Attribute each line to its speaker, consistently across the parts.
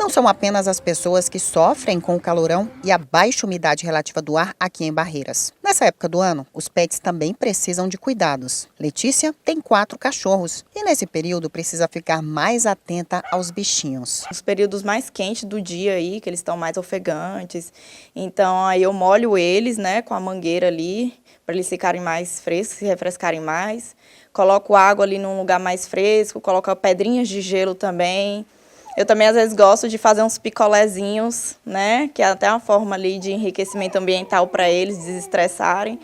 Speaker 1: Não são apenas as pessoas que sofrem com o calorão e a baixa umidade relativa do ar aqui em Barreiras. Nessa época do ano, os pets também precisam de cuidados. Letícia tem 4 cachorros e nesse período precisa ficar mais atenta aos bichinhos.
Speaker 2: Os períodos mais quentes do dia aí, que eles estão mais ofegantes, então aí eu molho eles, né, com a mangueira ali, para eles ficarem mais frescos, se refrescarem mais. Coloco água ali num lugar mais fresco, coloco pedrinhas de gelo também. Eu também, às vezes, gosto de fazer uns picolézinhos, né? Que é até uma forma ali de enriquecimento ambiental para eles desestressarem.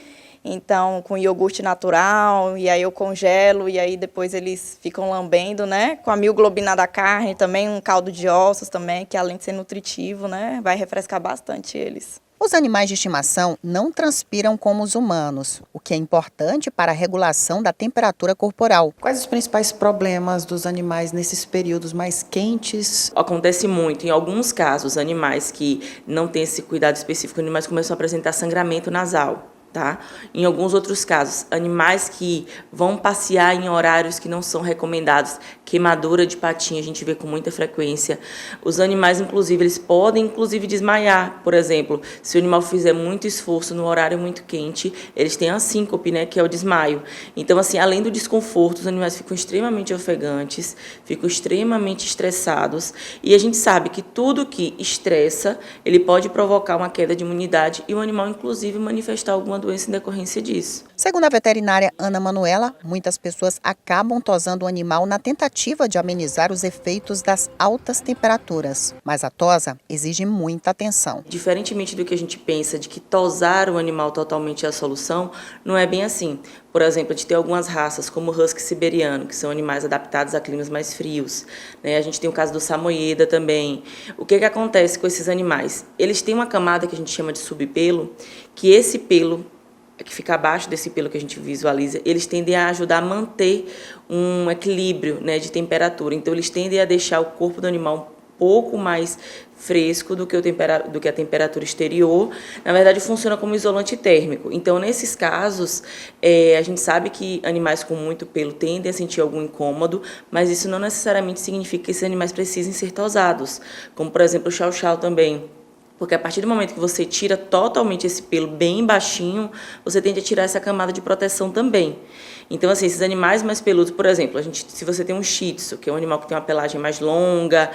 Speaker 2: Então, com iogurte natural, e aí eu congelo, e aí depois eles ficam lambendo, né? Com a mioglobina da carne também, um caldo de ossos também, que além de ser nutritivo, né? Vai refrescar bastante eles.
Speaker 1: Os animais de estimação não transpiram como os humanos, o que é importante para a regulação da temperatura corporal.
Speaker 3: Quais os principais problemas dos animais nesses períodos mais quentes?
Speaker 4: Acontece muito, em alguns casos, animais que não têm esse cuidado específico, animais começam a apresentar sangramento nasal. Tá? Em alguns outros casos, animais que vão passear em horários que não são recomendados, queimadura de patinha, a gente vê com muita frequência. Os animais, inclusive, eles podem, desmaiar. Por exemplo, se o animal fizer muito esforço no horário muito quente, eles têm a síncope, né, que é o desmaio. Então, assim, além do desconforto, os animais ficam extremamente ofegantes, ficam extremamente estressados. E a gente sabe que tudo que estressa, ele pode provocar uma queda de imunidade e o animal, inclusive, manifestar alguma doença em decorrência disso.
Speaker 1: Segundo a veterinária Ana Manuela, muitas pessoas acabam tosando o animal na tentativa de amenizar os efeitos das altas temperaturas. Mas a tosa exige muita atenção.
Speaker 4: Diferentemente do que a gente pensa de que tosar o animal totalmente é a solução, não é bem assim. Por exemplo, a gente tem algumas raças, como o husky siberiano, que são animais adaptados a climas mais frios. Né? A gente tem o caso do samoyeda também. O que acontece com esses animais? Eles têm uma camada que a gente chama de subpelo, que esse pelo que fica abaixo desse pelo que a gente visualiza, eles tendem a ajudar a manter um equilíbrio, né, de temperatura. Então, eles tendem a deixar o corpo do animal um pouco mais fresco do que a temperatura exterior. Na verdade, funciona como isolante térmico. Então, nesses casos, a gente sabe que animais com muito pelo tendem a sentir algum incômodo, mas isso não necessariamente significa que esses animais precisem ser tosados, como, por exemplo, o chow-chow também. Porque a partir do momento que você tira totalmente esse pelo bem baixinho, você tende a tirar essa camada de proteção também. Então, assim, esses animais mais peludos, por exemplo, se você tem um shih tzu, que é um animal que tem uma pelagem mais longa,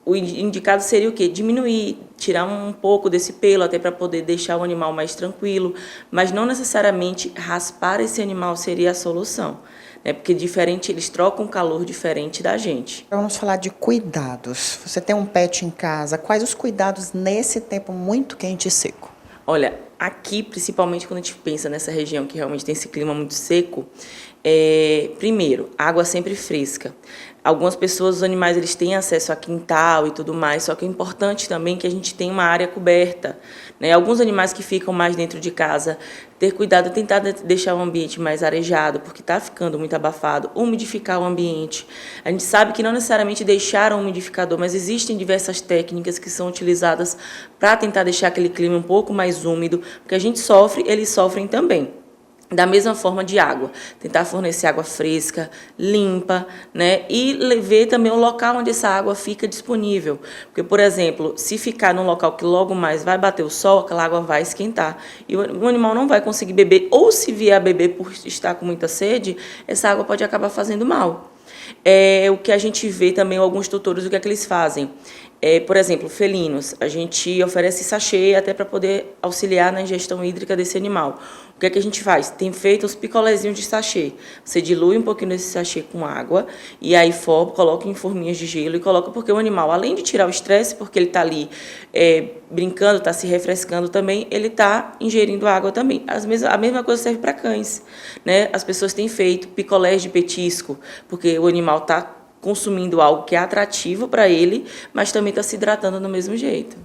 Speaker 4: o indicado seria o quê? Diminuir, tirar um pouco desse pelo, até para poder deixar o animal mais tranquilo, mas não necessariamente raspar esse animal seria a solução. Porque eles trocam calor diferente da gente.
Speaker 3: Vamos falar de cuidados. Você tem um pet em casa, quais os cuidados nesse tempo muito quente e seco?
Speaker 4: Olha, aqui, principalmente quando a gente pensa nessa região que realmente tem esse clima muito seco, primeiro, água sempre fresca. Algumas pessoas, os animais, eles têm acesso a quintal e tudo mais, só que é importante também que a gente tenha uma área coberta. Né? Alguns animais que ficam mais dentro de casa, ter cuidado, tentar deixar o ambiente mais arejado, porque está ficando muito abafado, umidificar o ambiente. A gente sabe que não necessariamente deixar um umidificador, mas existem diversas técnicas que são utilizadas para tentar deixar aquele clima um pouco mais úmido, porque a gente sofre, eles sofrem também. Da mesma forma de água, tentar fornecer água fresca, limpa, né? E ver também o local onde essa água fica disponível. Porque, por exemplo, se ficar num local que logo mais vai bater o sol, aquela água vai esquentar. E o animal não vai conseguir beber, ou se vier a beber por estar com muita sede, essa água pode acabar fazendo mal. O que a gente vê também, alguns tutores, o que é que eles fazem? Por exemplo, felinos, a gente oferece sachê até para poder auxiliar na ingestão hídrica desse animal. O que é que a gente faz? Tem feito os picolézinhos de sachê. Você dilui um pouquinho desse sachê com água e aí coloca em forminhas de gelo e coloca, porque o animal, além de tirar o estresse, porque ele está ali brincando, está se refrescando também, ele está ingerindo água também. A mesma coisa serve para cães. Né? As pessoas têm feito picolés de petisco, porque o animal está consumindo algo que é atrativo para ele, mas também está se hidratando do mesmo jeito.